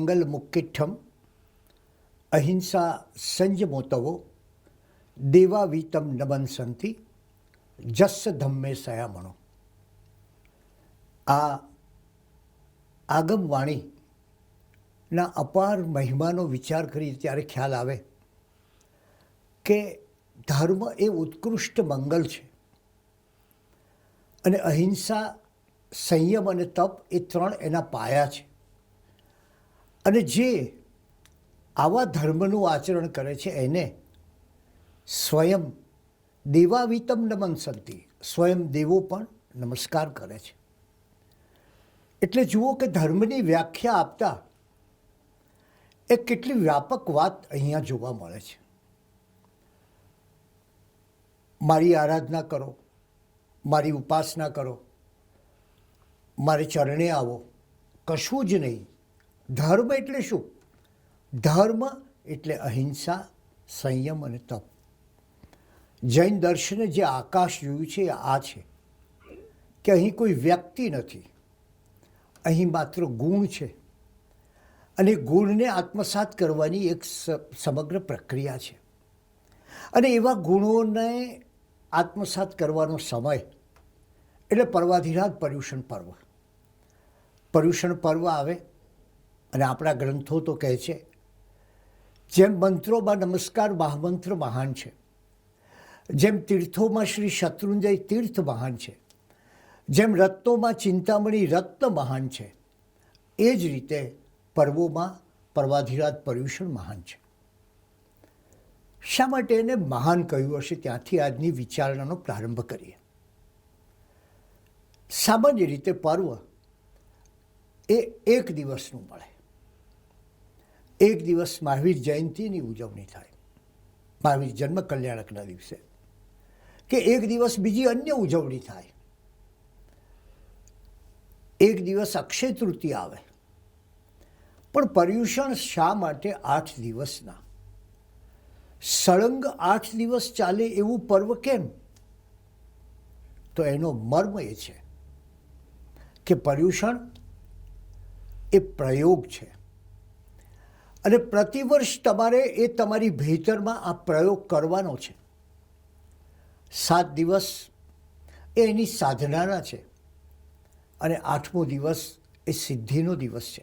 મંગલ મુક્તિઠમ અહિંસા સંયમોતવો દેવાવીતમ નમનસંતિ જસ્સ ધમ્મે સયામણો. આ આગમવાણીના અપાર મહિમાનો વિચાર કરી ત્યારે ખ્યાલ આવે કે ધર્મ એ ઉત્કૃષ્ટ મંગલ છે અને અહિંસા, સંયમ અને તપ એ ત્રણ એના પાયા છે. અને જે આવા ધર્મનું આચરણ કરે છે એને સ્વયં દેવાવીતમ નમનસંતિ, સ્વયં દેવો પણ નમસ્કાર કરે છે. એટલે જુઓ કે ધર્મની વ્યાખ્યા આપતા એ કેટલી વ્યાપક વાત અહીંયા જોવા મળે છે. મારી આરાધના કરો, મારી ઉપાસના કરો, મારે ચરણે આવો, કશું જ નહીં. ધર્મ એટલે શું? ધર્મ એટલે અહિંસા, સંયમ અને તપ. જૈન દર્શને જે આકાશ જોયું છે એ આ છે કે અહીં કોઈ વ્યક્તિ નથી, અહીં માત્ર ગુણ છે અને ગુણને આત્મસાત કરવાની એક સમગ્ર પ્રક્રિયા છે. અને એવા ગુણોને આત્મસાત કરવાનો સમય એટલે પર્વાધિરાજ પર્યુષણ પર્વ. પર્યુષણ પર્વ આવે અને આપણા ગ્રંથો તો કહે છે જેમ મંત્રોમાં નમસ્કાર મહામંત્ર મહાન છે, જેમ તીર્થોમાં શ્રી શત્રુંજય તીર્થ મહાન છે, જેમ રત્નોમાં ચિંતામણી રત્ન મહાન છે, એ જ રીતે પર્વોમાં પર્વાધિરાજ પર્યુષણ મહાન છે. શા માટે એને મહાન કહ્યું હશે? ત્યાંથી આજની વિચારણાનો પ્રારંભ કરીએ. સામાન્ય રીતે પર્વ એ એક દિવસનું મળે. એક દિવસ મહાવીર જયંતીની ઉજવણી થાય, મહાવીર જન્મ કલ્યાણકના દિવસે, કે એક દિવસ બીજી અન્ય ઉજવણી થાય, એક દિવસ અક્ષય તૃતીયા આવે. પણ પર્યુષણ શા માટે 8 દિવસના, સળંગ 8 દિવસ ચાલે એવું પર્વ કેમ? તો એનો મર્મ એ છે કે પર્યુષણ એ પ્રયોગ છે અને પ્રતિવર્ષ તમારે એ તમારી ભીતરમાં આ પ્રયોગ કરવાનો છે. 7 દિવસ એ એની સાધનાના છે અને 8મો દિવસ એ સિદ્ધિનો દિવસ છે.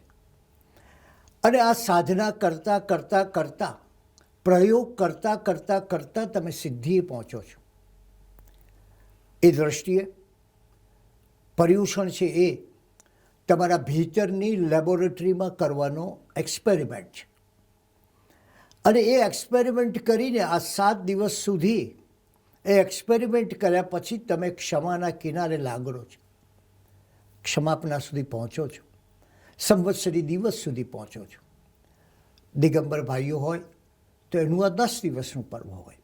અને આ સાધના કરતાં કરતાં કરતાં, પ્રયોગ કરતાં કરતાં કરતાં તમે સિદ્ધિએ પહોંચો છો. એ દૃષ્ટિએ પર્યુષણ છે એ તમારા ભીતરની લેબોરેટરીમાં કરવાનો એક્સપેરિમેન્ટ છે. અને એ એક્સપેરિમેન્ટ કરીને આ 7 દિવસ સુધી એ એક્સપેરિમેન્ટ કર્યા પછી તમે ક્ષમાના કિનારે લાગડો છો, ક્ષમાપના સુધી પહોંચો છો, સંવત્સરી દિવસ સુધી પહોંચો છો. દિગંબર ભાઈઓ હોય તો એનું આ 10 દિવસનું પર્વ હોય.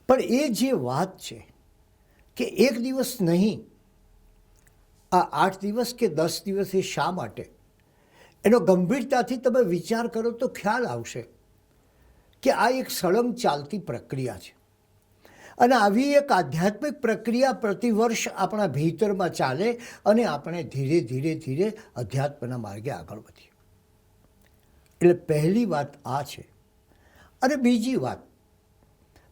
પણ એ જે વાત છે કે એક દિવસ નહીં, આ 8 દિવસ કે 10 દિવસ એ શા માટે, એનો ગંભીરતાથી તમે વિચાર કરો તો ખ્યાલ આવશે કે આ એક સળંગ ચાલતી પ્રક્રિયા છે. અને આવી એક આધ્યાત્મિક પ્રક્રિયા પ્રતિવર્ષ આપણા ભીતરમાં ચાલે અને આપણે ધીરે ધીરે ધીરે અધ્યાત્મના માર્ગે આગળ વધીએ. એટલે પહેલી વાત આ છે. અને બીજી વાત,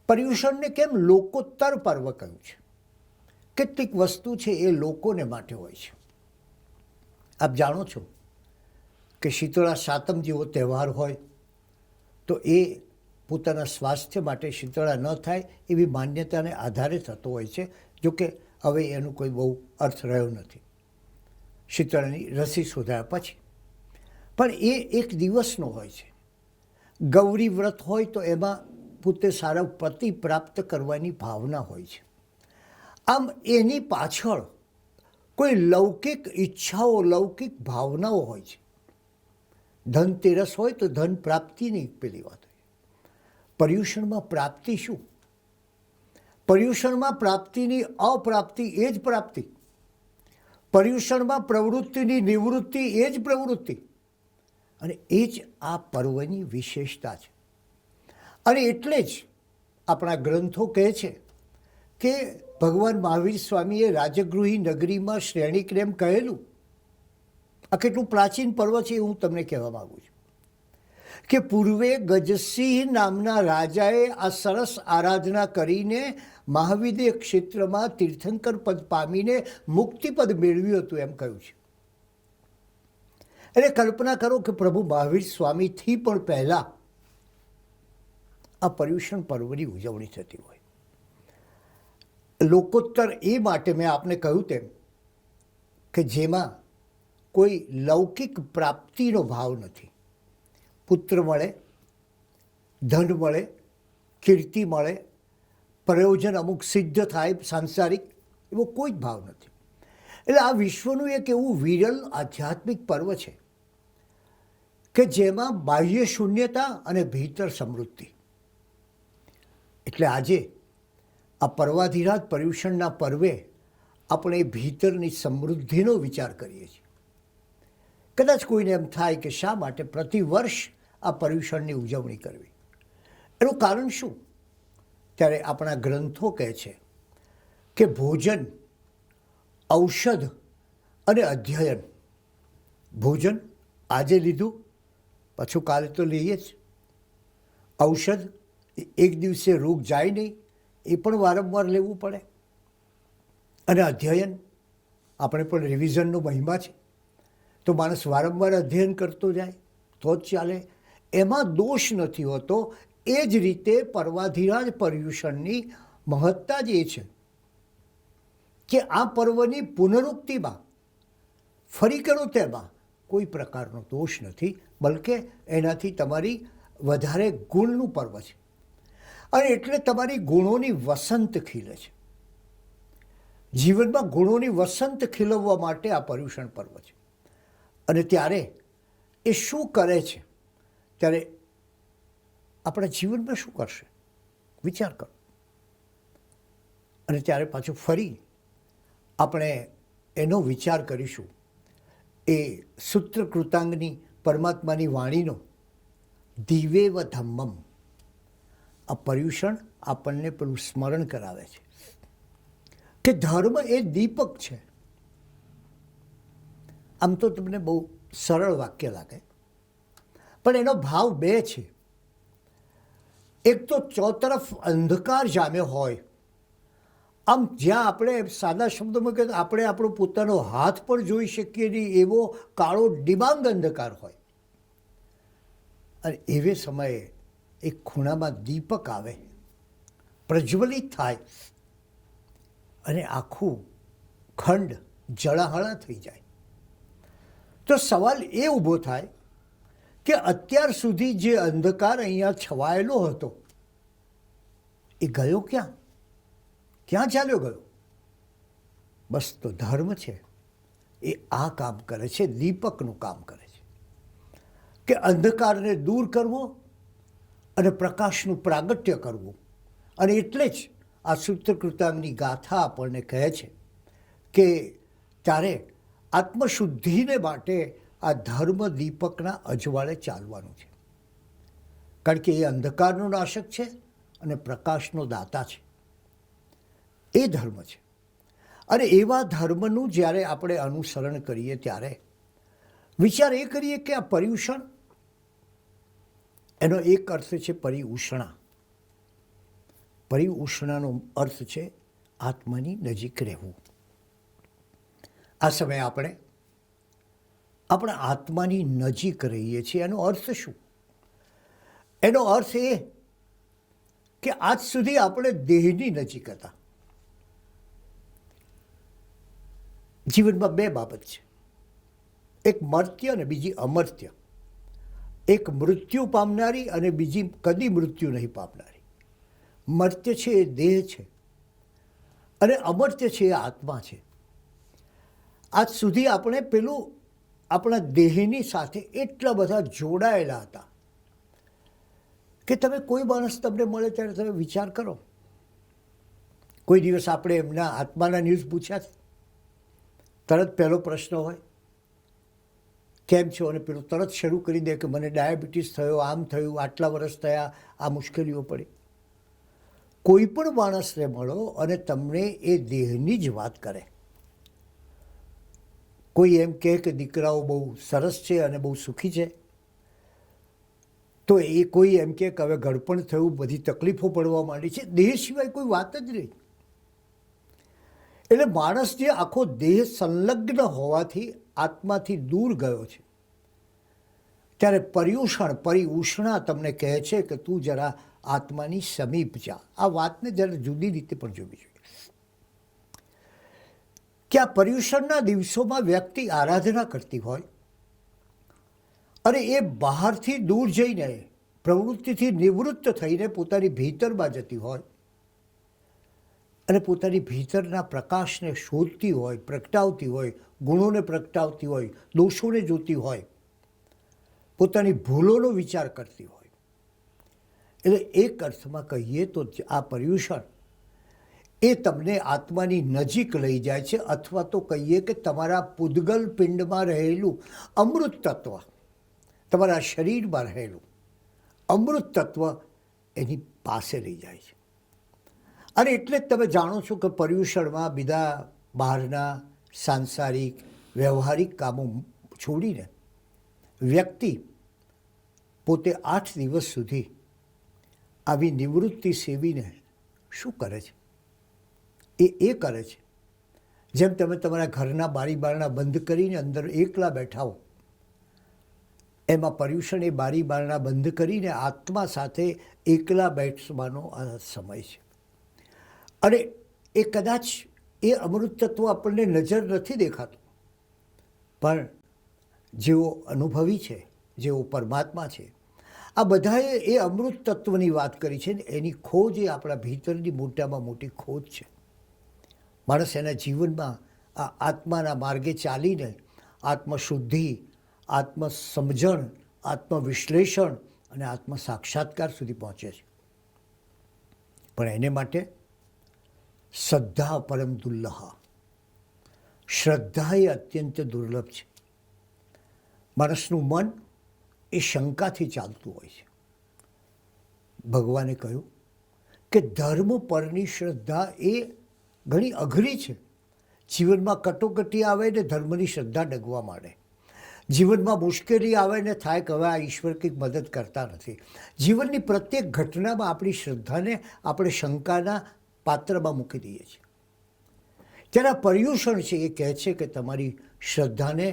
પર્યુષણને કેમ લોકોત્તર પર્વ કહ્યું છે? કેટલીક વસ્તુ છે એ લોકોને માટે હોય છે. આપ જાણો છો કે શીતળા સાતમ જેવો તહેવાર હોય તો એ પોતાના સ્વાસ્થ્ય માટે શીતળા ન થાય એવી માન્યતાને આધારે થતો હોય છે. જોકે હવે એનું કોઈ બહુ અર્થ રહ્યો નથી શીતળાની રસી શોધાયા પછી. પણ એ એક દિવસનો હોય છે. ગૌરી વ્રત હોય તો એમાં પોતે સારા પતિ પ્રાપ્ત કરવાની ભાવના હોય છે. આમ એની પાછળ કોઈ લૌકિક ઈચ્છાઓ, લૌકિક ભાવનાઓ હોય છે. ધનતેરસ હોય તો ધન પ્રાપ્તિની પેલી વાત હોય. પર્યુષણમાં પ્રાપ્તિ શું? પર્યુષણમાં પ્રાપ્તિની અપ્રાપ્તિ એ જ પ્રાપ્તિ. પર્યુષણમાં પ્રવૃત્તિની નિવૃત્તિ એ જ પ્રવૃત્તિ. અને એ જ આ પર્વની વિશેષતા છે. અને એટલે જ આપણા ગ્રંથો કહે છે કે ભગવાન મહાવીર સ્વામીએ રાજગૃહી નગરીમાં શ્રેણીક્રમ કહેલું. આ કેટલું પ્રાચીન પર્વ છે એ હું તમને કહેવા માગું છું. કે પૂર્વે ગજસિંહ નામના રાજાએ આ સરસ આરાધના કરીને મહાવિદ્ય ક્ષેત્રમાં તીર્થંકર પદ પામીને મુક્તિપદ મેળવ્યું હતું એમ કહ્યું છે. એટલે કલ્પના કરો કે પ્રભુ મહાવીર સ્વામીથી પણ પહેલાં આ પર્યુષણ પર્વની ઉજવણી થતી હોય. લોકોત્તર એ માટે મેં આપને કહ્યું તેમ કે જેમાં કોઈ લૌકિક પ્રાપ્તિનો ભાવ નથી. પુત્ર મળે, ધન મળે, કીર્તિ મળે, પ્રયોજન અમુક સિદ્ધ થાય સાંસારિક, એવો કોઈ જ ભાવ નથી. એટલે આ વિશ્વનું એક એવું વિરલ આધ્યાત્મિક પર્વ છે કે જેમાં બાહ્ય શૂન્યતા અને ભીતર સમૃદ્ધિ. એટલે આજે આ પર્વાધિરાજ પર્યુષણના પર્વે આપણે ભીતરની સમૃદ્ધિનો વિચાર કરીએ છીએ. કદાચ કોઈને એમ થાય કે શા માટે પ્રતિવર્ષ આ પર્યુષણની ઉજવણી કરવી? એનું કારણ શું? ત્યારે આપણા ગ્રંથો કહે છે કે ભોજન, ઔષધ અને અધ્યયન. ભોજન આજે લીધું, પાછું કાલે તો લઈએ જ. ઔષધ એક દિવસે રોગ જાય નહીં, એ પણ વારંવાર લેવું પડે. અને અધ્યયન, આપણે પણ રિવિઝનનો મહિમા છે, તો માણસ વારંવાર અધ્યયન કરતો જાય તો જ ચાલે. એમાં દોષ નથી હોતો. એ જ રીતે પર્વાધિરાજ પર્યુષણની મહત્તા જ એ છે કે આ પર્વની પુનરુક્તિમાં ફરી કરો તેમાં કોઈ પ્રકારનો દોષ નથી, બલકે એનાથી તમારી વધારે ગુણનું પર્વ છે. અને એટલે તમારી ગુણોની વસંત ખીલે છે. જીવનમાં ગુણોની વસંત ખીલવવા માટે આ પર્યુષણ પર્વ છે. અને ત્યારે એ શું કરે છે? ત્યારે આપણા જીવનમાં શું કરશે? વિચાર કરો. અને ત્યારે પાછું ફરી આપણે એનો વિચાર કરીશું એ સૂત્રકૃતાંગની પરમાત્માની વાણીનો દિવેવ ધમ્મમ. આ પર્યુષણ આપણને પેલું સ્મરણ કરાવે છે કે ધર્મ એ દીપક છે. આમ તો તમને બહુ સરળ વાક્ય લાગે, પણ એનો ભાવ બે છે. એક તો ચોતરફ અંધકાર જામ્યો હોય, આમ જ્યાં આપણે સાદા શબ્દોમાં કહીએ તો આપણે આપણો પોતાનો હાથ પણ જોઈ શકીએ નહીં એવો કાળો ડિબાંગ અંધકાર હોય. અને એવે સમયે એક ખૂણામાં દીપક આવે, પ્રજ્વલિત થાય અને આખું ખંડ જળાહળા થઈ જાય. તો સવાલ એ ઊભો થાય કે અત્યાર સુધી જે અંધકાર અહીંયા છવાયેલો હતો એ ગયો ક્યાં? ક્યાં ચાલ્યો ગયો? બસ તો ધર્મ છે એ આ કામ કરે છે, દીપકનું કામ કરે છે કે અંધકારને દૂર કરવો અને પ્રકાશનું પ્રાગટ્ય કરવું. અને એટલે જ આ સૂત્રકૃતાંગની ગાથા આપણને કહે છે કે ત્યારે આત્મશુદ્ધિને માટે આ ધર્મ દીપકના અજવાળે ચાલવાનું છે. કારણ કે એ અંધકારનો નાશક છે અને પ્રકાશનો દાતા છે. એ ધર્મ છે. અને એવા ધર્મનું જ્યારે આપણે અનુસરણ કરીએ ત્યારે વિચાર એ કરીએ કે આ પર્યુષણ, એનો એક અર્થ છે પરિઉષ્ણા. પરિઉષ્ણાનો અર્થ છે આત્માની નજીક રહેવું. આ સમયે આપણે આપણા આત્માની નજીક રહીએ છીએ. એનો અર્થ શું? એનો અર્થ એ કે આજ સુધી આપણે દેહની નજીક હતા. જીવનમાં બે બાબત છે, એક મર્ત્ય અને બીજી અમર્ત્ય. એક મૃત્યુ પામનારી અને બીજી કદી મૃત્યુ નહીં પામનારી. મર્ત્ય છે એ દેહ છે અને અમર્ત્ય છે એ આત્મા છે. આજ સુધી આપણે પેલું આપણા દેહની સાથે એટલા બધા જોડાયેલા હતા કે તમે કોઈ માણસ તમને મળે ત્યારે તમે વિચાર કરો, કોઈ દિવસ આપણે એમના આત્માના ન્યૂઝ પૂછ્યા છે? તરત પહેલો પ્રશ્ન હોય કેમ છો? અને પેલું તરત શરૂ કરી દે કે મને ડાયાબિટીસ થયો, આમ થયું, આટલા વર્ષ થયા, આ મુશ્કેલીઓ પડી. કોઈ પણ માણસને મળો અને તમને એ દેહની જ વાત કરે. કોઈ એમ કહે કે દીકરાઓ બહુ સરસ છે અને બહુ સુખી છે, તો એ કોઈ એમ કે હવે ઘડપણ થયું, બધી તકલીફો પડવા માંડી છે, દેહ સિવાય કોઈ વાત જ નહીં. એટલે માણસ જે આખો દેહ સંલગ્ન હોવાથી આત્માથી દૂર ગયો છે, ત્યારે પરિઉષણા તમને કહે છે કે તું જરા આત્માની સમીપ જા. આ વાતને જરા જુદી રીતે પણ જોવી જોઈએ કે આ પર્યુષણના દિવસોમાં વ્યક્તિ આરાધના કરતી હોય અને એ બહારથી દૂર જઈને પ્રવૃત્તિથી નિવૃત્ત થઈને પોતાની ભીતરમાં જતી હોય અને પોતાની ભીતરના પ્રકાશને શોધતી હોય, પ્રગટાવતી હોય, ગુણોને પ્રગટાવતી હોય, દોષોને જોતી હોય, પોતાની ભૂલોનો વિચાર કરતી હોય. એટલે એક અર્થમાં કહીએ તો આ પર્યુષણ એ તમને આત્માની નજીક લઈ જાય છે, અથવા તો કહીએ કે તમારા પૂદગલ પિંડમાં રહેલું અમૃત તત્વ, તમારા શરીરમાં રહેલું અમૃત તત્વ એની પાસે લઈ જાય છે. અને એટલે જ તમે જાણો છો કે પર્યુષણમાં બીજા બહારના સાંસારિક વ્યવહારિક કામો છોડીને વ્યક્તિ પોતે 8 દિવસ સુધી આવી નિવૃત્તિ સેવીને શું કરે છે? એ કરે છે જેમ તમે તમારા ઘરના બારી બારણા બંધ કરીને અંદર એકલા બેઠા હો, એમાં પર્યુષણ એ બારી બારણા બંધ કરીને આત્મા સાથે એકલા બેસવાનો આ સમય છે. અને એ કદાચ એ અમૃત તત્વ આપણને નજર નથી દેખાતું, પણ જેઓ અનુભવી છે, જેઓ પરમાત્મા છે, આ બધાએ એ અમૃત તત્વની વાત કરી છે ને એની ખોજ એ આપણા ભીતરની મોટામાં મોટી ખોજ છે. માણસ એના જીવનમાં આ આત્માના માર્ગે ચાલીને આત્મશુદ્ધિ, આત્મસમજણ, આત્મવિશ્લેષણ અને આત્મ સાક્ષાત્કાર સુધી પહોંચે છે. પણ એને માટે શ્રદ્ધા પરમ દુર્લભ, શ્રદ્ધા એ અત્યંત દુર્લભ છે. માણસનું મન એ શંકાથી ચાલતું હોય છે. ભગવાને કહ્યું કે ધર્મ પરની શ્રદ્ધા એ ઘણી અઘરી છે. જીવનમાં કટોકટી આવે ને ધર્મની શ્રદ્ધા ડગવા માંડે, જીવનમાં મુશ્કેલી આવે ને થાય કે હવે આ ઈશ્વર કંઈક મદદ કરતા નથી. જીવનની પ્રત્યેક ઘટનામાં આપણી શ્રદ્ધાને આપણે શંકાના પાત્રમાં મૂકી દઈએ છીએ. ત્યારે આ પર્યુષણ છે એ કહે છે કે તમારી શ્રદ્ધાને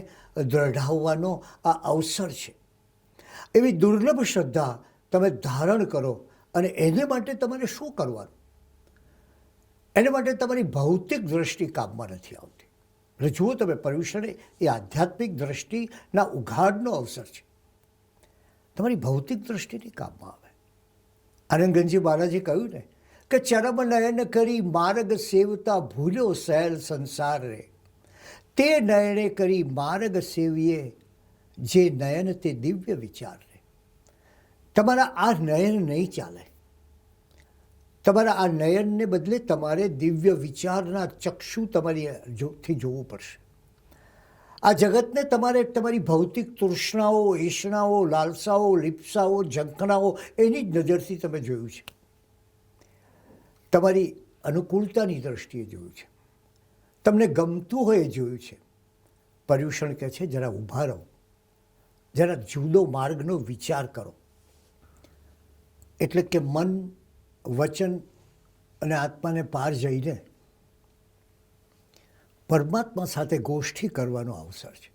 દ્રઢાવવાનો આ અવસર છે. એવી દુર્લભ શ્રદ્ધા તમે ધારણ કરો. અને એને માટે તમારે શું કરવાનું? એને માટે તમારી ભૌતિક દ્રષ્ટિ કામમાં નથી આવતી. એટલે જુઓ તમે, પર્યુષણ એ આધ્યાત્મિક દ્રષ્ટિના ઉઘાડનો અવસર છે. તમારી ભૌતિક દ્રષ્ટિની કામમાં આવે. આનંદગંજી મહારાજે કહ્યું ને કે ચરમ નયન કરી માર્ગ સેવતા ભૂલ્યો સહેલ સંસાર રે, તે નયને કરી માર્ગ સેવીએ જે નયન તે દિવ્ય વિચાર રે. તમારા આ નયન નહીં ચાલે. તમારા આ નયનને બદલે તમારે દિવ્ય વિચારના ચક્ષુ તમારીથી જોવું પડશે. આ જગતને તમારે તમારી ભૌતિક તૃષ્ણાઓ, ઈષ્ણાઓ, લાલસાઓ, લિપ્સાઓ, ઝંખનાઓ એની જ નજરથી તમે જોયું છે. તમારી અનુકૂળતાની દ્રષ્ટિએ જોયું છે, તમને ગમતું હોય એ જોયું છે. પર્યુષણ કહે છે જરા ઊભા રહો, જરા જુદો માર્ગનો વિચાર કરો. એટલે કે મન, વચન અને આત્માને પાર જઈને પરમાત્મા સાથે ગોષ્ઠી કરવાનો અવસર છે.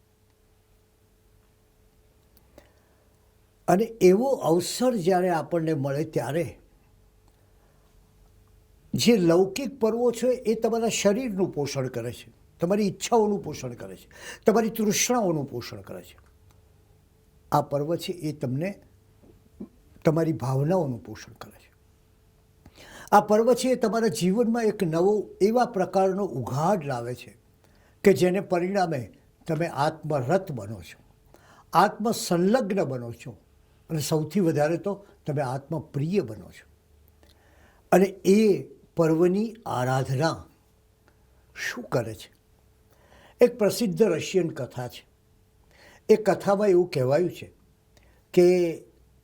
અને એવો અવસર જ્યારે આપણને મળે ત્યારે જે લૌકિક પર્વો છે એ તમારા શરીરનું પોષણ કરે છે, તમારી ઈચ્છાઓનું પોષણ કરે છે, તમારી તૃષ્ણાઓનું પોષણ કરે છે. આ પર્વ છે એ તમને તમારી ભાવનાઓનું પોષણ કરે છે. આ પર્વ છે એ તમારા જીવનમાં એક નવો એવા પ્રકારનો ઉઘાડ લાવે છે કે જેને પરિણામે તમે આત્મરત બનો છો, આત્મસંલગ્ન બનો છો અને સૌથી વધારે તો તમે આત્મપ્રિય બનો છો. અને એ પર્વની આરાધના શું કરે છે? એક પ્રસિદ્ધ રશિયન કથા છે. એ કથામાં એવું કહેવાયું છે કે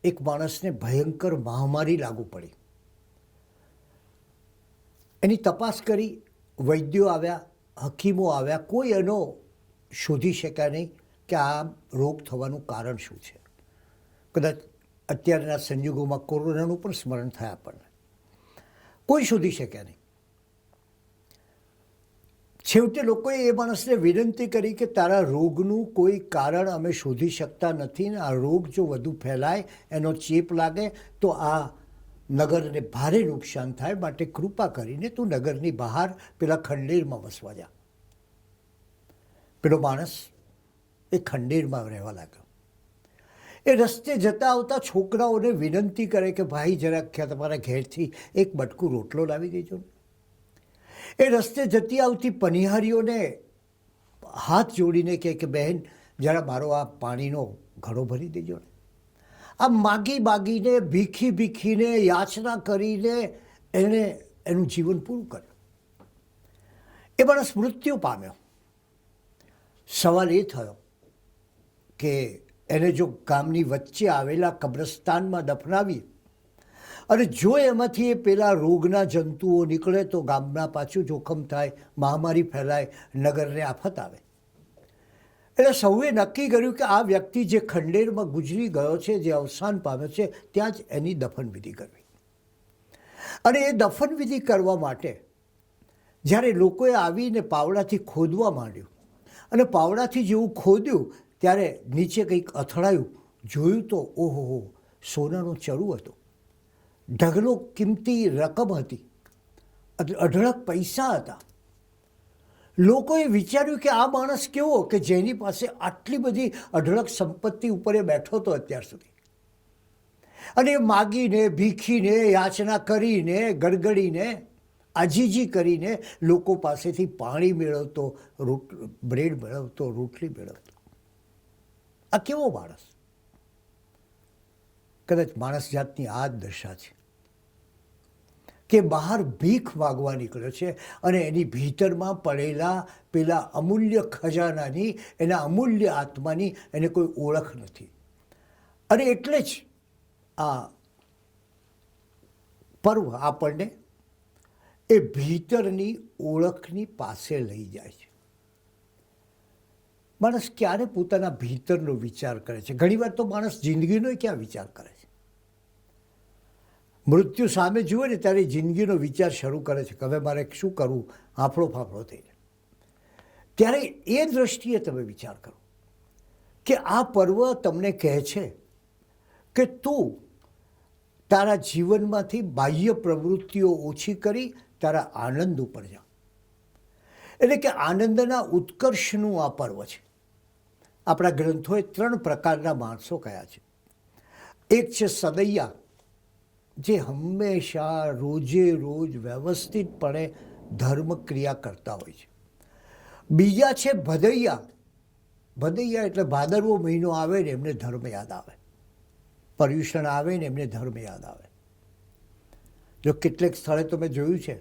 એક માણસને ભયંકર મહામારી લાગુ પડી. એની તપાસ કરી, વૈદ્યો આવ્યા, હકીમો આવ્યા, કોઈ એનો શોધી શક્યા નહીં કે આ રોગ થવાનું કારણ શું છે. કદાચ અત્યારના સંજોગોમાં કોરોનાનું પણ સ્મરણ થાય આપણને. કોઈ શોધી શક્યા નહીં. છેવટે લોકોએ એ માણસને વિનંતી કરી કે તારા રોગનું કોઈ કારણ અમે શોધી શકતા નથી ને આ રોગ જો વધુ ફેલાય, એનો ચેપ લાગે તો આ નગરને ભારે નુકસાન થાય, માટે કૃપા કરીને તું નગરની બહાર પેલા ખંડેરમાં વસવા જા. પેલો માણસ એ ખંડેરમાં રહેવા લાગ્યો. એ રસ્તે જતા આવતા છોકરાઓને વિનંતી કરે કે ભાઈ જરાક તમારા ઘેરથી એક બટકું રોટલો લાવી દેજો. એ રસ્તે જતી આવતી પનિહારીઓને હાથ જોડીને કહે કે બહેન જરા મારો આ પાણીનો ઘડો ભરી દેજો ને. આ માગી માગીને ભીખી ભીખીને યાચના કરીને એણે એનું જીવન પૂરું કર્યું. એ માણસ મૃત્યુ પામ્યો. સવાલ એ થયો કે એને જો ગામની વચ્ચે આવેલા કબ્રસ્તાનમાં દફનાવી અને જો એમાંથી એ પેલા રોગના જંતુઓ નીકળે તો ગામના પાછું જોખમ થાય, મહામારી ફેલાય, નગરને આફત આવે. એટલે સૌએ નક્કી કર્યું કે આ વ્યક્તિ જે ખંડેરમાં ગુજરી ગયો છે, જે અવસાન પામ્યો છે, ત્યાં જ એની દફનવિધિ કરવી. અને એ દફનવિધિ કરવા માટે જ્યારે લોકોએ આવીને પાવડાથી ખોદવા માંડ્યું અને પાવડાથી જેવું ખોદ્યું ત્યારે નીચે કંઈક અથડાયું. જોયું તો ઓહો, સોનાનું ચરું હતું, ઢગલો કિંમતી રકમ હતી, અઢળક પૈસા હતા. લોકોએ વિચાર્યું કે આ માણસ કેવો કે જેની પાસે આટલી બધી અઢળક સંપત્તિ ઉપર એ બેઠો હતો અત્યાર સુધી. અને એ માગીને ભીખીને યાચના કરીને ગડગડીને આજીજી કરીને લોકો પાસેથી પાણી મેળવતો, બ્રેડ મેળવતો, રોટલી મેળવતો. આ કેવો માણસ? કદાચ માણસ જાતની આ જ દશા છે કે બહાર ભીખ માગવા નીકળ્યો છે અને એની ભીતરમાં પડેલા પેલા અમૂલ્ય ખજાનાની, એના અમૂલ્ય આત્માની એને કોઈ ઓળખ નથી. અને એટલે જ આ પર્વ આપણને એ ભીતરની ઓળખની પાસે લઈ જાય છે. માણસ ક્યારે પોતાના ભીતરનો વિચાર કરે છે? ઘણીવાર તો માણસ જિંદગીનો ક્યાં વિચાર કરે છે? મૃત્યુ સામે જુએ ને ત્યારે જિંદગીનો વિચાર શરૂ કરે છે કે હવે મારે શું કરવું, હાંફળો ફાફળો થઈને. ત્યારે એ દ્રષ્ટિએ તમે વિચાર કરો કે આ પર્વ તમને કહે છે કે તું તારા જીવનમાંથી બાહ્ય પ્રવૃત્તિઓ ઓછી કરી તારા આનંદ ઉપર જા. એટલે કે આનંદના ઉત્કર્ષનું આ પર્વ છે. આપણા ગ્રંથોએ 3 પ્રકારના માણસો કયા છે. એક છે સદૈયા, જે હંમેશા રોજે રોજ વ્યવસ્થિતપણે ધર્મ ક્રિયા કરતા હોય છે. બીજા છે ભદૈયા. ભદૈયા એટલે ભાદરવો મહિનો આવે ને એમને ધર્મ યાદ આવે, પર્યુષણ આવે ને એમને ધર્મ યાદ આવે. જો કેટલેક સ્થળે તો મેં જોયું છે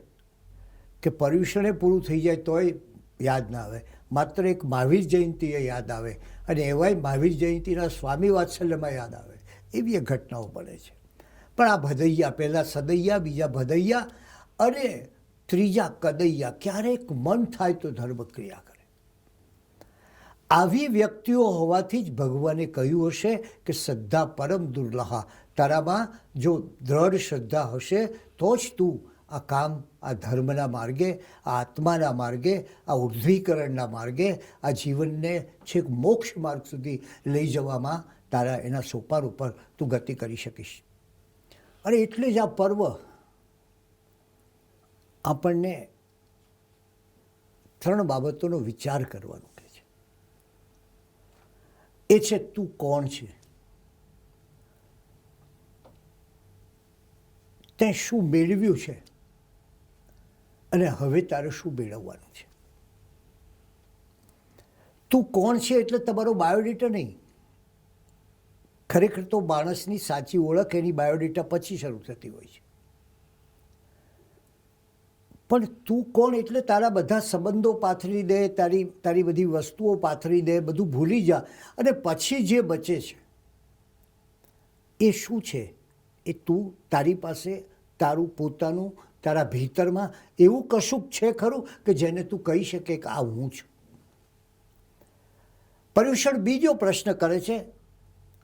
કે પર્યુષણે પૂરું થઈ જાય તોય યાદ ના આવે, માત્ર એક મહાવીર જયંતિએ યાદ આવે, અને એવાય મહાવીર જયંતિના સ્વામી વાત્સલ્યમાં યાદ આવે. એવી એ ઘટનાઓ બને છે. પણ આ ભદૈયા, પહેલાં સદૈયા, બીજા ભદૈયા અને ત્રીજા કદૈયા, ક્યારેક મન થાય તો ધર્મ ક્રિયા કરે. આવી વ્યક્તિઓ હોવાથી જ ભગવાને કહ્યું હશે કે શ્રદ્ધા પરમ દુર્લભા. તારામાં જો દ્રઢ શ્રદ્ધા હશે તો જ તું આ કામ, આ ધર્મના માર્ગે, આ આત્માના માર્ગે, આ ઉર્ધ્વીકરણના માર્ગે, આ જીવનને છેક મોક્ષ માર્ગ સુધી લઈ જવામાં તારા એના સોપાન ઉપર તું ગતિ કરી શકીશ. અને એટલે જ આ પર્વ આપણને 3 બાબતોનો વિચાર કરવાનો કહે છે. એ છે તું કોણ છે, તે શું મેળવ્યું છે અને હવે તારે શું મેળવવાનું છે. તું કોણ છે એટલે તમારો બાયોડેટા નહીં. ખરેખર તો માણસની સાચી ઓળખ એની બાયોડેટા પછી શરૂ થતી હોય છે. પણ તું કોણ એટલે તારા બધા સંબંધો પાથરી દે, તારી બધી વસ્તુઓ પાથરી દે, બધું ભૂલી જા, અને પછી જે બચે છે એ શું છે? એ તું, તારી પાસે તારું પોતાનું, તારા ભીતરમાં એવું કશુંક છે ખરું કે જેને તું કહી શકે કે આ હું છું. પર્યુષણ બીજો પ્રશ્ન કરે છે,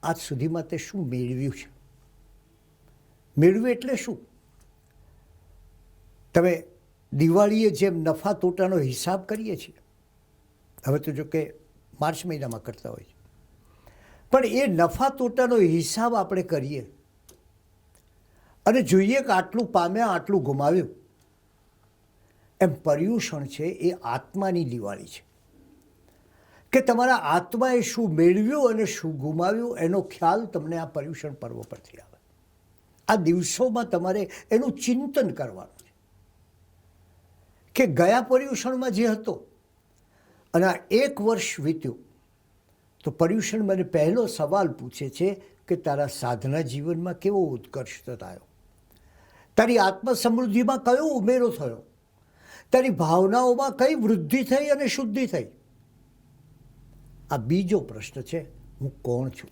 આજ સુધીમાં તે શું મેળવ્યું છે? મેળવ્યું એટલે શું? તમે દિવાળીએ જેમ નફા તોટાનો હિસાબ કરીએ છીએ, હવે તો જો કે માર્ચ મહિનામાં કરતા હોય છે, પણ એ નફા તોટાનો હિસાબ આપણે કરીએ અને જોઈએ કે આટલું પામ્યા આટલું ગુમાવ્યું, એમ પર્યુષણ છે એ આત્માની દિવાળી છે કે તમારા આત્માએ શું મેળવ્યું અને શું ગુમાવ્યું એનો ખ્યાલ તમને આ પર્યુષણ પર્વ પરથી આવે. આ દિવસોમાં તમારે એનું ચિંતન કરવાનું છે કે ગયા પર્યુષણમાં જે હતો અને આ 1 વર્ષ વીત્યું તો પર્યુષણ મને પહેલો સવાલ પૂછે છે કે તારા સાધના જીવનમાં કેવો ઉત્કર્ષ થયો, તારી આત્મ સમૃદ્ધિમાં કયો ઉમેરો થયો, તારી ભાવનાઓમાં કઈ વૃદ્ધિ થઈ અને શુદ્ધિ થઈ. આ બીજો પ્રશ્ન છે, હું કોણ છું.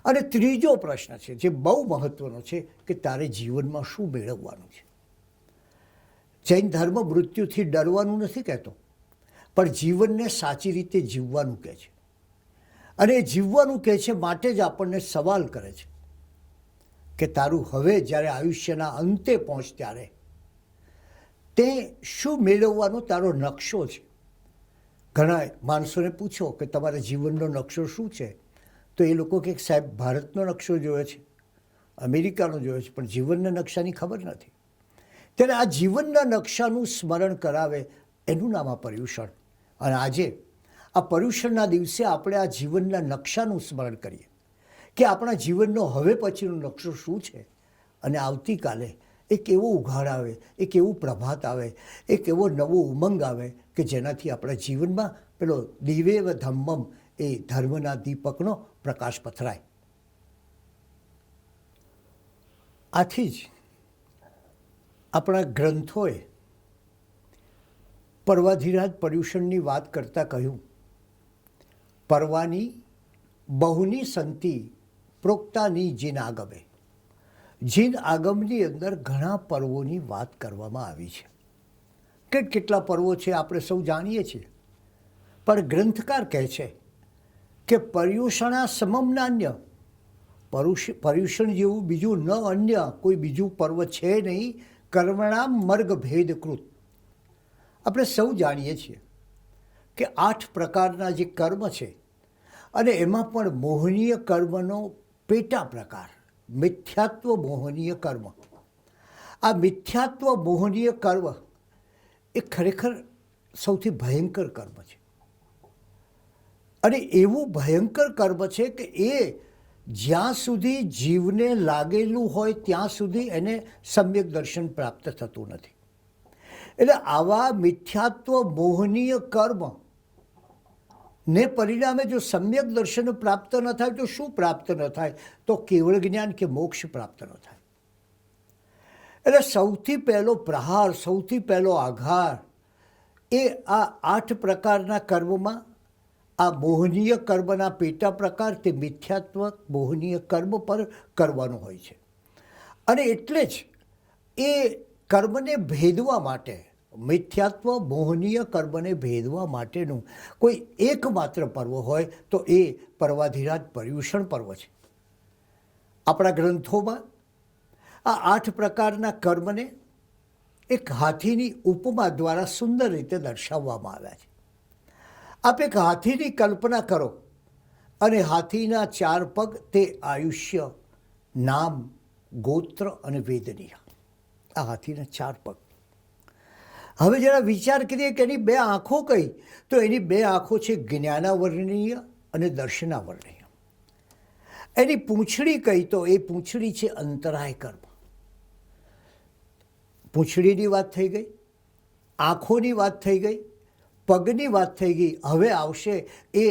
અને ત્રીજો પ્રશ્ન છે જે બહુ મહત્વનો છે કે તારે જીવનમાં શું મેળવવાનું છે. જૈન ધર્મ મૃત્યુથી ડરવાનું નથી કહેતો, પણ જીવનને સાચી રીતે જીવવાનું કહે છે. અને એ જીવવાનું કહે છે માટે જ આપણને સવાલ કરે છે કે તારું હવે જ્યારે આયુષ્યના અંતે પહોંચ ત્યારે તે શું મેળવવાનો તારો નકશો છે. ઘણા માણસોને પૂછો કે તમારા જીવનનો નકશો શું છે, તો એ લોકો કે સાહેબ ભારતનો નકશો જોયો છે, અમેરિકાનો જોયો છે, પણ જીવનના નકશાની ખબર નથી. ત્યારે આ જીવનના નકશાનું સ્મરણ કરાવે એનું નામ આ પર્યુષણ. અને આજે આ પર્યુષણના દિવસે આપણે આ જીવનના નકશાનું સ્મરણ કરીએ કે આપણા જીવનનો હવે પછીનો નકશો શું છે. અને આવતીકાલે એક એવો ઉઘાડ આવે, એક એવું પ્રભાત આવે, એક એવો નવો ઉમંગ આવે કે જેનાથી આપણા જીવનમાં પેલો દિવેવ ધમ્મમ એ ધર્મના દીપકનો પ્રકાશ પથરાય. આથી જ આપણા ગ્રંથોએ પર્વાધિરાજ પર્યુષણની વાત કરતાં કહ્યું, પર્વાની બહુની સંતિ પ્રોક્તાની જીન આગમે. જીન આગમની અંદર ઘણા પર્વોની વાત કરવામાં આવી છે. કેટલા પર્વો છે આપણે સૌ જાણીએ છીએ, પણ ગ્રંથકાર કહે છે કે પર્યુષણા સમમ નાન્ય, પર્યુષણ જેવું બીજું ન અન્ય કોઈ બીજું પર્વ છે નહીં. કર્મણામ મર્ગ ભેદકૃત. આપણે સૌ જાણીએ છીએ કે 8 પ્રકારના જે કર્મ છે અને એમાં પણ મોહનીય કર્મનો પેટા પ્રકાર મિથ્યાત્વ મોહનીય કર્મ. આ મિથ્યાત્વ મોહનીય કર્મ એ ખરેખર સૌથી ભયંકર કર્મ છે. અને એવું ભયંકર કર્મ છે કે એ જ્યાં સુધી જીવને લાગેલું હોય ત્યાં સુધી એને સમ્યક દર્શન પ્રાપ્ત થતું નથી. એટલે આવા મિથ્યાત્વ મોહનીય કર્મ ને પરિણામે જો સમ્યક દર્શન પ્રાપ્ત ન થાય તો શું પ્રાપ્ત ન થાય? તો કેવળ જ્ઞાન કે મોક્ષ પ્રાપ્ત ન થાય. એટલે સૌથી પહેલો પ્રહાર, સૌથી પહેલો આઘાત એ આ 8 પ્રકારના કર્મમાં આ મોહનીય કર્મના પેટા પ્રકાર તે મિથ્યાત્વ મોહનીય કર્મ પર કરવાનો હોય છે. અને એટલે જ એ કર્મને ભેદવા માટે, મિથ્યાત્વ મોહનીય કર્મને ભેદવા માટેનું કોઈ એકમાત્ર પર્વ હોય તો એ પર્વાધિરાજ પર્યુષણ પર્વ છે. આપણા ગ્રંથોમાં આ 8 પ્રકારના કર્મને એક હાથીની ઉપમા દ્વારા સુંદર રીતે દર્શાવવામાં આવ્યા છે. આપ એક હાથીની કલ્પના કરો અને હાથીના 4 પગ તે આયુષ્ય, નામ, ગોત્ર અને વેદનીય. આ હાથીના 4 પગ. હવે જરા વિચાર કરીએ કે એની 2 આંખો કઈ? તો એની 2 આંખો છે જ્ઞાનાવર્ણનીય અને દર્શનાવર્ણનીય. એની પૂંછડી કઈ? તો એ પૂંછડી છે અંતરાય કર્મ. પૂંછડીની વાત થઈ ગઈ, આંખોની વાત થઈ ગઈ, પગની વાત થઈ ગઈ. હવે આવશે એ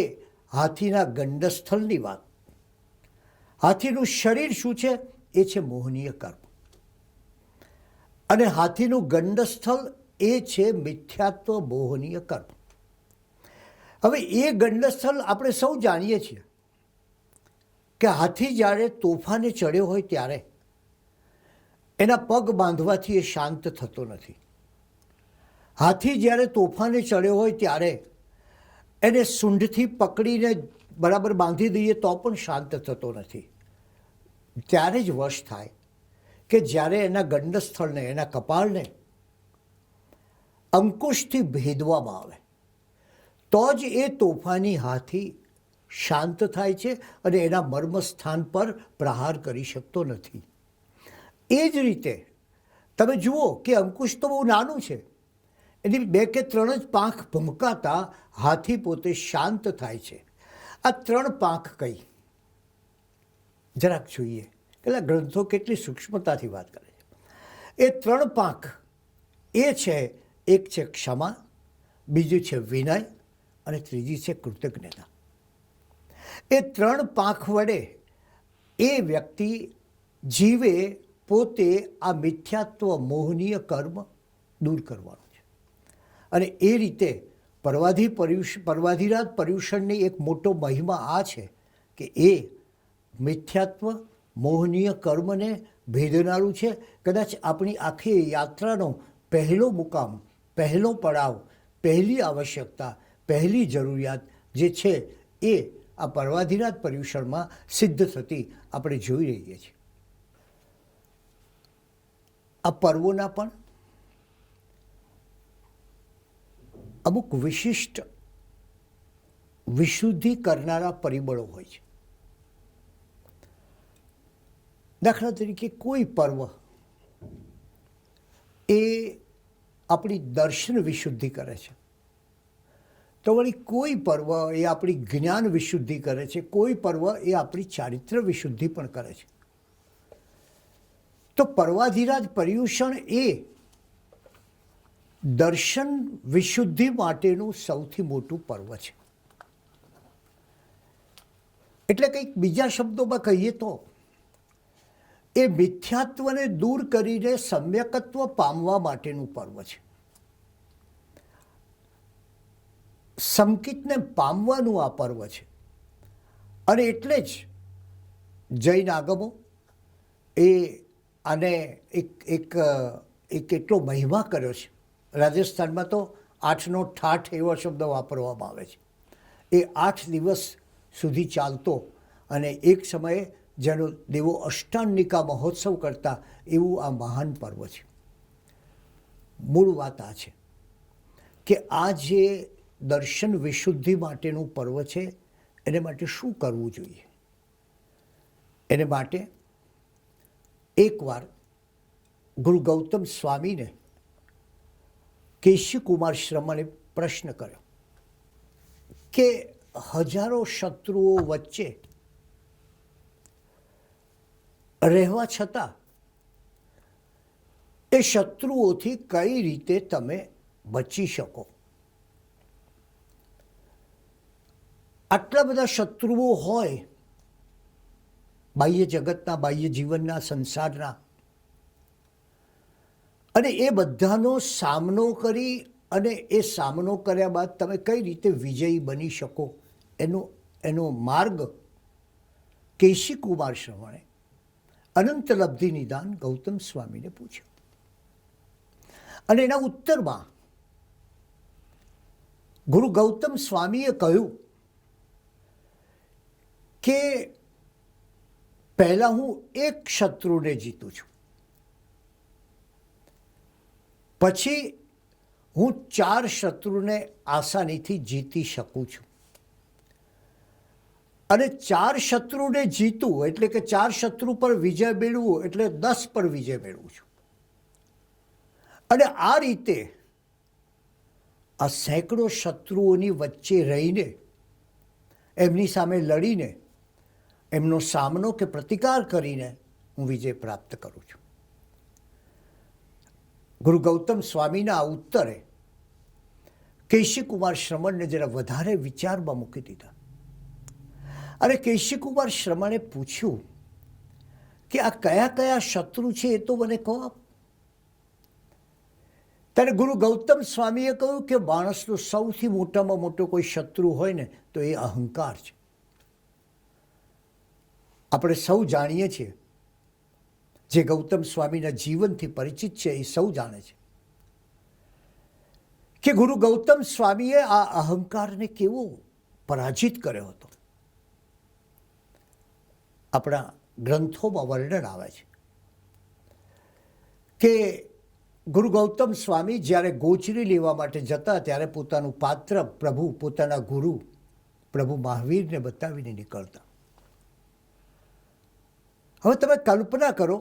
હાથીના ગંડસ્થળની વાત. હાથીનું શરીર શું છે? એ છે મોહનીય કર્મ. અને હાથીનું ગંડસ્થળ એ છે મિથ્યાત્વ મોહનીય કર્મ. હવે એ ગંડસ્થળ આપણે સૌ જાણીએ છીએ કે હાથી જ્યારે તોફાને ચડ્યો હોય ત્યારે એના પગ બાંધવાથી એ શાંત થતો નથી. હાથી જ્યારે તોફાને ચડ્યો હોય ત્યારે એને સૂંઢથી પકડીને બરાબર બાંધી દઈએ તો પણ શાંત થતો નથી. ત્યારે જ વશ થાય કે જ્યારે એના ગંડસ્થળને, એના કપાળને અંકુશથી ભેદવામાં આવે તો જ એ તોફાની હાથી શાંત થાય છે અને એના મર્મ સ્થાન પર પ્રહાર કરી શકતો નથી. એ જ રીતે તમે જુઓ કે અંકુશ તો બહુ નાનું છે, એની 2 કે 3 જ પાંખ ભમકાતા હાથી પોતે શાંત થાય છે. આ 3 પાંખ કઈ જરાક જોઈએ, એટલે ગ્રંથો કેટલી સૂક્ષ્મતાથી વાત કરે છે. એ 3 પાંખ એ છે, એક છે ક્ષમા, બીજું છે વિનય અને ત્રીજી છે કૃતજ્ઞતા. એ 3 પાંખ વડે એ વ્યક્તિ જીવે પોતે આ મિથ્યાત્વ મોહનીય કર્મ દૂર કરવાનું છે. અને એ રીતે પર્વાધિરાજ પર્યુષણની એક મોટો મહિમા આ છે કે એ મિથ્યાત્વ મોહનીય કર્મને ભેદનારું છે. કદાચ આપણી આખી યાત્રાનો પહેલો મુકામ, પહેલો પડાવ, પહેલી આવશ્યકતા, પહેલી જરૂરિયાત જે છે એ આ પર્વાધિરાજ પર્યુષણમાં સિદ્ધ થતી આપણે જોઈ રહીએ છીએ. આ પર્વોના પણ અમુક વિશિષ્ટ વિશુદ્ધિ કરનારા પરિબળો હોય છે. દાખલા તરીકે કોઈ પર્વ એ આપણી દર્શન વિશુદ્ધિ કરે છે, તો વળી કોઈ પર્વ એ આપણી જ્ઞાન વિશુદ્ધિ કરે છે, કોઈ પર્વ એ આપણી ચારિત્ર વિશુદ્ધિ પણ કરે છે. તો પર્વાધિરાજ પર્યુષણ એ દર્શન વિશુદ્ધિ માટેનું સૌથી મોટું પર્વ છે. એટલે કંઈક બીજા શબ્દોમાં કહીએ તો એ મિથ્યાત્વને દૂર કરીને સમ્યકત્વ પામવા માટેનું પર્વ છે. સંકિતને પામવાનું આ પર્વ છે. અને એટલે જ જૈન આગમો એ આને એક એટલો મહિમા કર્યો છે. રાજસ્થાનમાં તો 8નો ઠાઠ એવો શબ્દ વાપરવામાં આવે છે. એ 8 દિવસ સુધી ચાલતો અને એક સમયે જેનો દેવો અષ્ટાંગિકા મહોત્સવ કરતા એવું આ મહાન પર્વ છે. મૂળ વાત આ છે કે આ જે દર્શન વિશુદ્ધિ માટેનું પર્વ છે એને માટે શું કરવું જોઈએ. એને માટે એકવાર ગુરુ ગૌતમ સ્વામીને કેશીકુમાર શ્રમણે પ્રશ્ન કર્યો કે હજારો શત્રુઓ વચ્ચે રહેવા છતાં એ શત્રુઓથી કઈ રીતે તમે બચી શકો. આટલા બધા શત્રુઓ હોય બાહ્ય જગતના, બાહ્ય જીવનના, સંસારના, અને એ બધાનો સામનો કરી અને એ સામનો કર્યા બાદ તમે કઈ રીતે વિજયી બની શકો એનો માર્ગ કેશીકુમાર શ્રવણે અનંત લબ્ધિ નિદાન ગૌતમ સ્વામીને પૂછ્યો. અને એના ઉત્તરમાં ગુરુ ગૌતમ સ્વામીએ કહ્યું કે પહેલા હું એક શત્રુને જીતું છું, પછી હું 4 શત્રુને આસાનીથી જીતી શકું છું. અને 4 શત્રુને જીતવું એટલે કે 4 શત્રુ પર વિજય મેળવવું એટલે 10 પર વિજય મેળવું છું. અને આ રીતે આ સેંકડો શત્રુઓની વચ્ચે રહીને, એમની સામે લડીને, એમનો સામનો કે પ્રતિકાર કરીને હું વિજય પ્રાપ્ત કરું છું. ગુરુ ગૌતમ સ્વામીના આ ઉત્તરે કેશીકુમાર શ્રમણને જરા વધારે વિચારમાં મૂકી દીધા. અને કેશીકુમાર શ્રમણે પૂછ્યું કે આ કયા કયા શત્રુ છે એ તો મને કહો. ત્યારે ગુરુ ગૌતમ સ્વામીએ કહ્યું કે માણસનો સૌથી મોટામાં મોટો કોઈ શત્રુ હોય ને તો એ અહંકાર છે. આપણે સૌ જાણીએ છીએ, જે ગૌતમ સ્વામીના જીવનથી પરિચિત છે એ સૌ જાણે છે કે ગુરુ ગૌતમ સ્વામીએ આ અહંકારને કેવો પરાજિત કર્યો હતો. આપણા ગ્રંથોમાં વર્ણન આવે છે કે ગુરુ ગૌતમ સ્વામી જ્યારે ગોચરી લેવા માટે જતા ત્યારે પોતાનું પાત્ર પ્રભુ પોતાના ગુરુ પ્રભુ મહાવીરને બતાવીને નીકળતા. હવે તમે કલ્પના કરો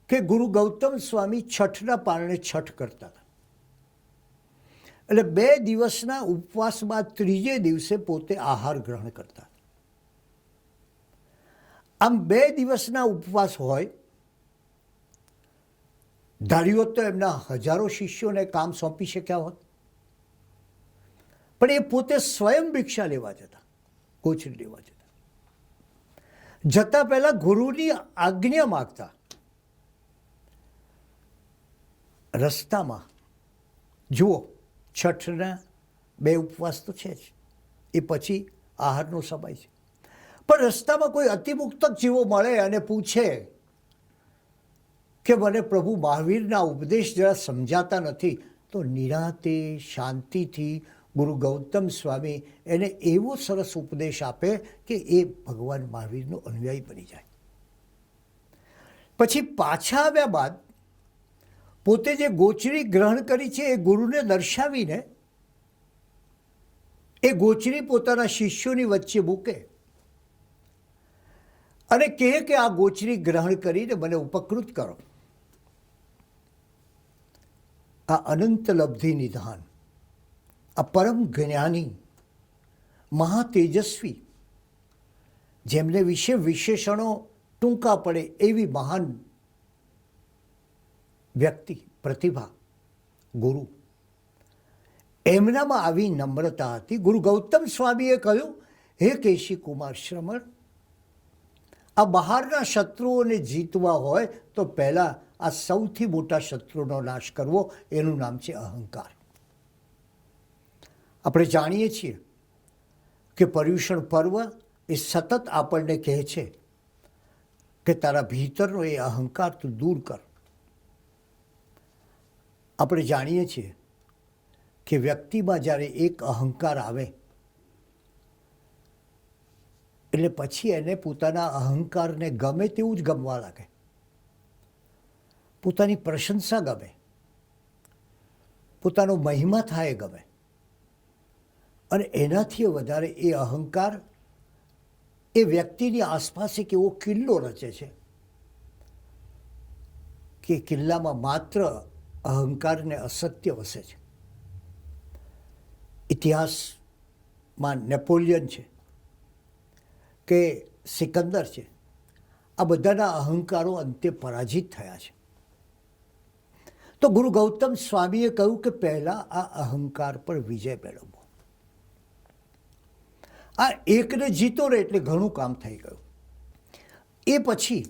કે ગુરુ ગૌતમ સ્વામી છઠના પારણે છઠ કરતા હતા. એટલે 2 દિવસના ઉપવાસ બાદ ત્રીજે દિવસે પોતે આહાર ગ્રહણ કરતા. આમ 2 દિવસના ઉપવાસ હોય, ધાર્યું તો એમના હજારો શિષ્યોને કામ સોંપી શક્યા હોત, પણ એ પોતે સ્વયં ભિક્ષા લેવા જતા, ગોચરી લેવા જતા. જતા પહેલા ગુરુની આજ્ઞા માગતા. રસ્તામાં જુઓ, છઠના 2 ઉપવાસ તો છે જ, એ પછી આહારનો સમય છે, પણ રસ્તામાં કોઈ અતિમુક્તક જેવો મળે અને પૂછે કે મને પ્રભુ મહાવીરના ઉપદેશ જરા સમજાતા નથી, તો નિરાતે શાંતિથી ગુરુ ગૌતમ સ્વામી એને એવો સરસ ઉપદેશ આપે કે એ ભગવાન મહાવીરનો અનુયાયી બની જાય. પછી પાછા આવ્યા બાદ પોતે જે ગોચરી ગ્રહણ કરી છે એ ગુરુને દર્શાવીને એ ગોચરી પોતાના શિષ્યોની વચ્ચે મૂકે અને કહે કે આ ગોચરી ગ્રહણ કરીને મને ઉપકૃત કરો. આ અનંત લબ્ધિ નિધાન, આ પરમ જ્ઞાની મહાતેજસ્વી, જેમને વિશે વિશેષણો ટૂંકા પડે એવી મહાન વ્યક્તિ, પ્રતિભા, ગુરુ, એમનામાં આવી નમ્રતા હતી. ગુરુ ગૌતમ સ્વામીએ કહ્યું, હે કેશી કુમાર શ્રમણ, આ બહારના શત્રુઓને જીતવા હોય તો પહેલાં આ સૌથી મોટા શત્રુનો નાશ કરવો, એનું નામ છે અહંકાર. આપણે જાણીએ છીએ કે પર્યુષણ પર્વ એ સતત આપણને કહે છે કે તારા ભીતરનો એ અહંકાર તું દૂર કર. આપણે જાણીએ છીએ કે વ્યક્તિમાં જ્યારે એક અહંકાર આવે એટલે પછી એને પોતાના અહંકારને ગમે તેવું જ ગમવા લાગે, પોતાની પ્રશંસા ગમે, પોતાનો મહિમા થાય ગમે, અને એનાથી વધારે એ અહંકાર એ વ્યક્તિની આસપાસ એક એવો કિલ્લો રચે છે કે કિલ્લામાં માત્ર અહંકારને અસત્ય વસે છે. ઇતિહાસમાં નેપોલિયન છે કે સિકંદર છે, આ બધાના અહંકારો અંતે પરાજિત થયા છે. તો ગુરુ ગૌતમ સ્વામીએ કહ્યું કે પહેલાં આ અહંકાર પર વિજય મેળવવો. આ એકને જીતો રહે એટલે ઘણું કામ થઈ ગયું. એ પછી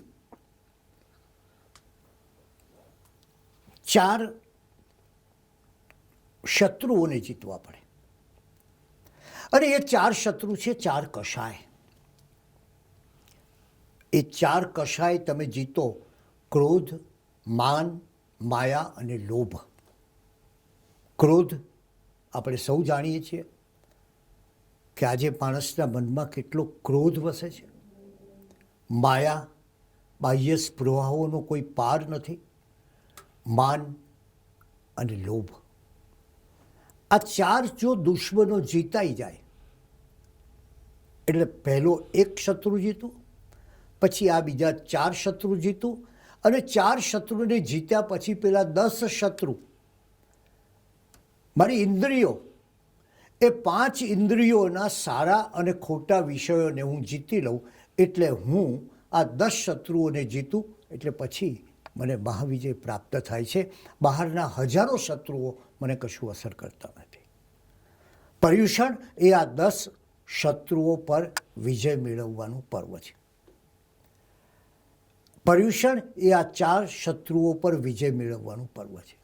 4 શત્રુઓને જીતવા પડે, અને એ 4 શત્રુ છે 4 કષાય. એ 4 કષાય તમે જીતો: ક્રોધ, માન, માયા અને લોભ. ક્રોધ આપણે સૌ જાણીએ છીએ કે આજે માણસના મનમાં કેટલો ક્રોધ વસે છે. માયા, બાહ્ય સ્પૃહાઓનો કોઈ પાર નથી. માન અને લોભ, આ 4 જો દુશ્મનો જીતાઈ જાય એટલે પહેલો એક શત્રુ જીતું, પછી આ બીજા 4 શત્રુ જીતું, અને 4 શત્રુને જીત્યા પછી પેલા 10 શત્રુ, મારી ઇન્દ્રિયો, એ 5 ઇન્દ્રિયોના સારા અને ખોટા વિષયોને હું જીતી લઉં એટલે હું આ 10 શત્રુઓને જીતું, એટલે પછી મને મહાવિજય પ્રાપ્ત થાય છે. બહારના હજારો શત્રુઓ મને કશું અસર કરતા નથી. પર્યુષણ એ આ 10 શત્રુઓ પર વિજય મેળવવાનું પર્વ છે. પર્યુષણ એ આ 4 શત્રુઓ પર વિજય મેળવવાનું પર્વ છે.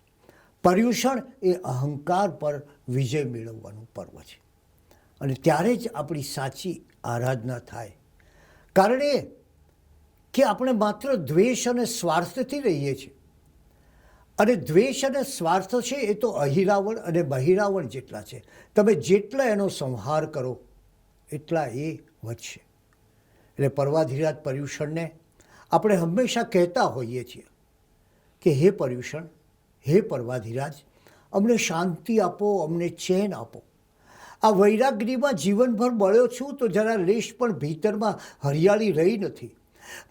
પર્યુષણ એ અહંકાર પર વિજય મેળવવાનું પર્વ છે. અને ત્યારે જ આપણી સાચી આરાધના થાય. કારણ એ કે આપણે માત્ર દ્વેષ અને સ્વાર્થથી રહીએ છીએ, અને દ્વેષ અને સ્વાર્થ છે એ તો અહિરાવણ અને બહિરાવણ જેટલા છે. તમે જેટલા એનો સંહાર કરો એટલા એ વધશે. એટલે પર્વાધિરાજ પર્યુષણને આપણે હંમેશા કહેતા હોઈએ છીએ કે હે પર્યુષણ, હે પર્વાધિરાજ, અમને શાંતિ આપો, અમને ચેન આપો. આ વૈરાગ્યમાં જીવનભર બળ્યો છું તો જરા લેશ પણ ભીતરમાં હરિયાળી રહી નથી.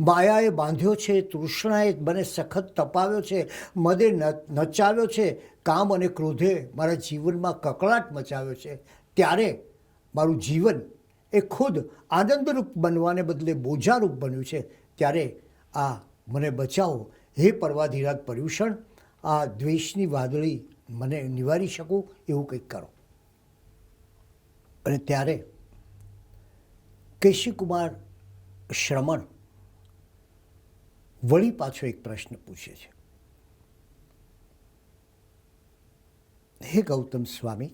માયાએ બાંધ્યો છે, તૃષ્ણાએ મને સખત તપાવ્યો છે, મદે નચાવ્યો છે, કામ અને ક્રોધે મારા જીવનમાં કકળાટ મચાવ્યો છે. ત્યારે મારું જીવન એ ખુદ આનંદરૂપ બનવાને બદલે બોજારૂપ બન્યું છે. ત્યારે આ મને બચાવો હે પર્વાધિરાજ પર્યુષણ, આ દ્વેષની વાદળી મને નિવારી શકું એવું કંઈક કરો. અને ત્યારે કેશીકુમાર શ્રમણ વળી પાછો એક પ્રશ્ન પૂછે છે, હે ગૌતમ સ્વામી,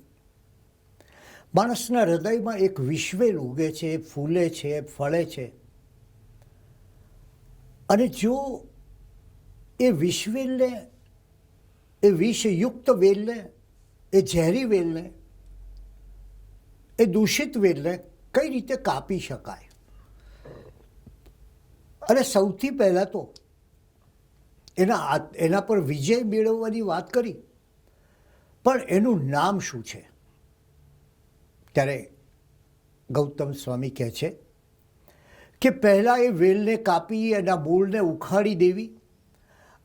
માણસના હૃદયમાં એક વિશ્વેલ ઉગે છે, ફૂલે છે, ફળે છે, અને જો એ વિશ્વેલને, એ વિષયુક્ત વેલને, એ ઝેરી વેલને, એ દૂષિત વેલને કઈ રીતે કાપી શકાય? અને સૌથી પહેલાં તો એના પર વિજય મેળવવાની વાત કરી, પણ એનું નામ શું છે? ત્યારે ગૌતમ સ્વામી કહે છે કે પહેલાં એ વેલને કાપી એના મૂળને ઉખાડી દેવી,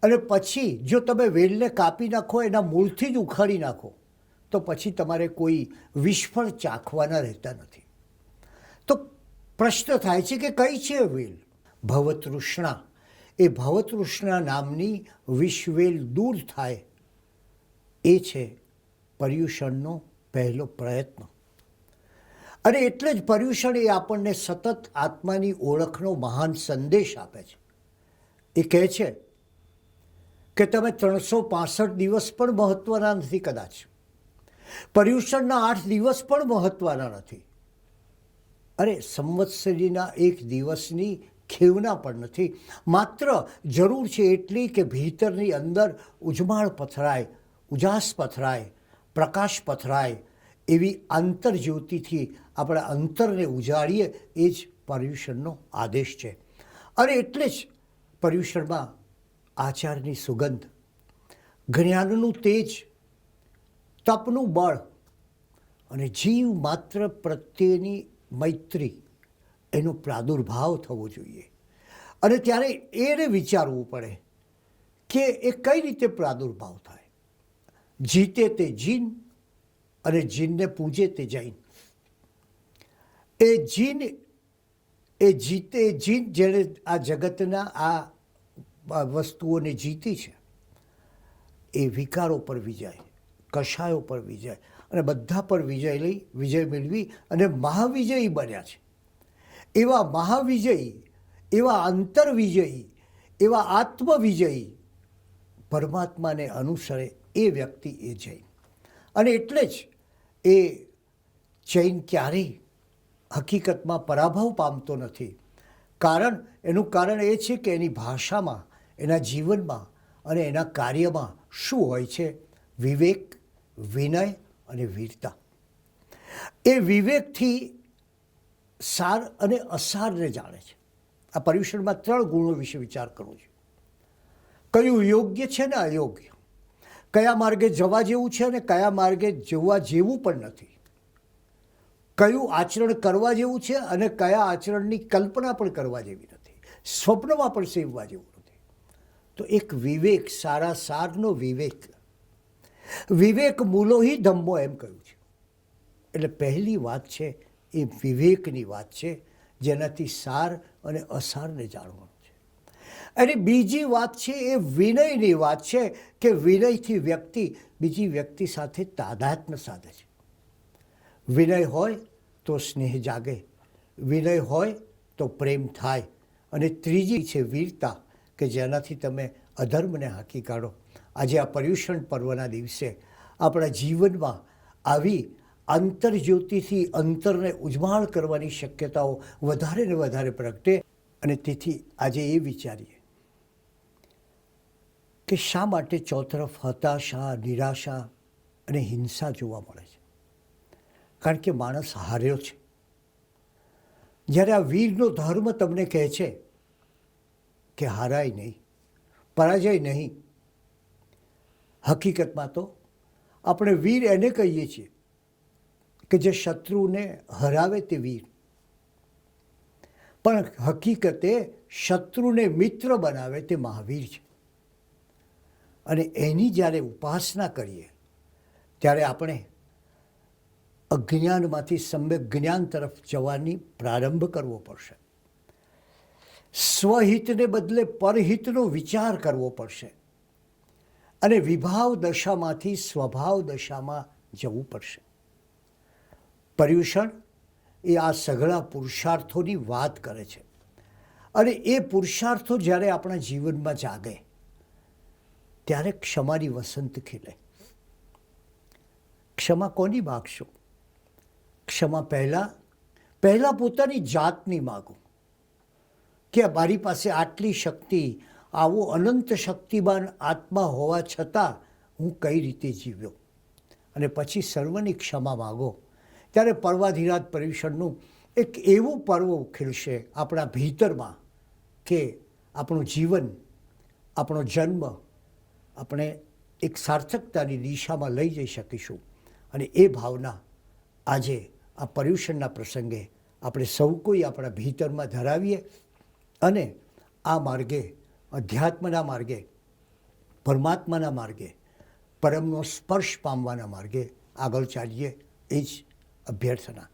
અને પછી જો તમે વેલને કાપી નાખો, એના મૂળથી જ ઉખાડી નાખો, તો પછી તમારે કોઈ વિષફળ ચાખવાના રહેતા નથી. તો પ્રશ્ન થાય છે કે કઈ છે વેલ? ભવતૃષ્ણા. એ ભવતૃષ્ણા નામની વિષવેલ દૂર થાય એ છે પર્યુષણનો પહેલો પ્રયત્ન. અને એટલે જ પર્યુષણ એ આપણને સતત આત્માની ઓળખનો મહાન સંદેશ આપે છે. એ કહે છે કે તમે 365 દિવસ પણ મહત્વના નથી, કદાચ પર્યુષણના 8 દિવસ પણ મહત્વના નથી, અરે સંવત્સરીના 1 દિવસની ખેવના પણ નથી. માત્ર જરૂર છે એટલી કે ભીતરની અંદર ઉજમાળ પથરાય, ઉજાસ પથરાય, પ્રકાશ પથરાય, એવી આંતરજ્યોતિથી આપણા અંતરને ઉજાડીએ, એ જ પર્યુષણનો આદેશ છે. અને એટલે જ પર્યુષણમાં આચારની સુગંધ, જ્ઞાનનું તેજ, તપનું બળ અને જીવ માત્ર પ્રત્યેની મૈત્રી, એનો પ્રાદુર્ભાવ થવો જોઈએ. અને ત્યારે એને વિચારવું પડે કે એ કઈ રીતે પ્રાદુર્ભાવ થાય. જીતે તે જીન અને જીનને પૂજે તે જૈન. એ જીન, એ જીતે જીન, જેણે આ જગતના આ વસ્તુઓને જીતી છે, એ વિકારો પર વિજય, કષાયો પર વિજય અને બધા પર વિજય મેળવી અને મહાવિજયી બન્યા છે. એવા મહાવિજયી, એવા અંતરવિજયી, એવા આત્મવિજયી પરમાત્માને અનુસરે એ વ્યક્તિ એ જૈન. અને એટલે જ એ જૈન ક્યારેય હકીકતમાં પરાભવ પામતો નથી. એનું કારણ એ છે કે એની ભાષામાં, એના જીવનમાં અને એના કાર્યમાં શું હોય છે? વિવેક, વિનય અને વીરતા. એ વિવેકથી સાર અને અસારને જાણે છે. આ પર્યુષણમાં 3 ગુણો વિશે વિચાર કરવો છે. કયું યોગ્ય છે ને અયોગ્ય, કયા માર્ગે જવા જેવું છે અને કયા માર્ગે જવા જેવું પણ નથી, કયું આચરણ કરવા જેવું છે અને કયા આચરણની કલ્પના પણ કરવા જેવી નથી, સ્વપ્નમાં પણ સેવવા જેવું નથી. તો એક વિવેક, સારા સારનો વિવેક. વિવેક મૂલોહી ધમ્મો એમ કહ્યું છે. એટલે પહેલી વાત છે એ વિવેકની વાત છે, જેનાથી સાર અને અસારને જાણવાનું છે. અને બીજી વાત છે એ વિનયની વાત છે, કે વિનયથી વ્યક્તિ બીજી વ્યક્તિ સાથે તાદાત્મ્ય સાધે છે. વિનય હોય તો સ્નેહ જાગે, વિનય હોય તો પ્રેમ થાય. અને ત્રીજી છે વીરતા, કે જેનાથી તમે અધર્મને હાંકી કાઢો. આજે આ પર્યુષણ પર્વના દિવસે આપણા જીવનમાં આવી આંતરજ્યોતિથી અંતરને ઉજ્માળ કરવાની શક્યતાઓ વધારે ને વધારે પ્રગટે. અને તેથી આજે એ વિચારીએ કે શા માટે ચોતરફ હતાશા, નિરાશા અને હિંસા જોવા મળે છે? કારણ કે માણસ હાર્યો છે. જ્યારે આ વીરનો ધર્મ તમને કહે છે કે હારાય નહીં, પરાજય નહીં, હકીકતમાં તો આપણે વીર એને કહીએ છીએ કે જે શત્રુને હરાવે તે વીર, પણ હકીકતે શત્રુને મિત્ર બનાવે તે મહાવીર છે. અને એની જ્યારે ઉપાસના કરીએ ત્યારે આપણે અજ્ઞાનમાંથી સમ્યક જ્ઞાન તરફ જવાની પ્રારંભ કરવો પડશે. સ્વહિતને બદલે પરહિતનો વિચાર કરવો પડશે અને વિભાવ દશામાંથી સ્વભાવ દશામાં જવું પડશે. પર્યુષણ એ આ સઘળા પુરુષાર્થોની વાત કરે છે અને એ પુરુષાર્થો જ્યારે આપણા જીવનમાં જાગે ત્યારે ક્ષમાની વસંત ખીલે. ક્ષમા કોની માગશો? ક્ષમા પહેલાં પોતાની જાતની માગો કે મારી પાસે આટલી શક્તિ, આવો અનંત શક્તિમાન આત્મા હોવા છતાં હું કઈ રીતે જીવ્યો, અને પછી સર્વની ક્ષમા માગો. ત્યારે પર્વાધિરાજ પર્યુષણનું એક એવું પર્વ ખીલશે આપણા ભીતરમાં કે આપણું જીવન, આપણો જન્મ આપણે એક સાર્થકતાની દિશામાં લઈ જઈ શકીશું. અને એ ભાવના આજે આ પર્યુષણના પ્રસંગે આપણે સૌ કોઈ આપણા ભીતરમાં ધરાવીએ અને આ માર્ગે, અધ્યાત્મના માર્ગે, પરમાત્માના માર્ગે, પરમનો સ્પર્શ પામવાના માર્ગે આગળ ચાલીએ, એ જ અભ્યર્થના.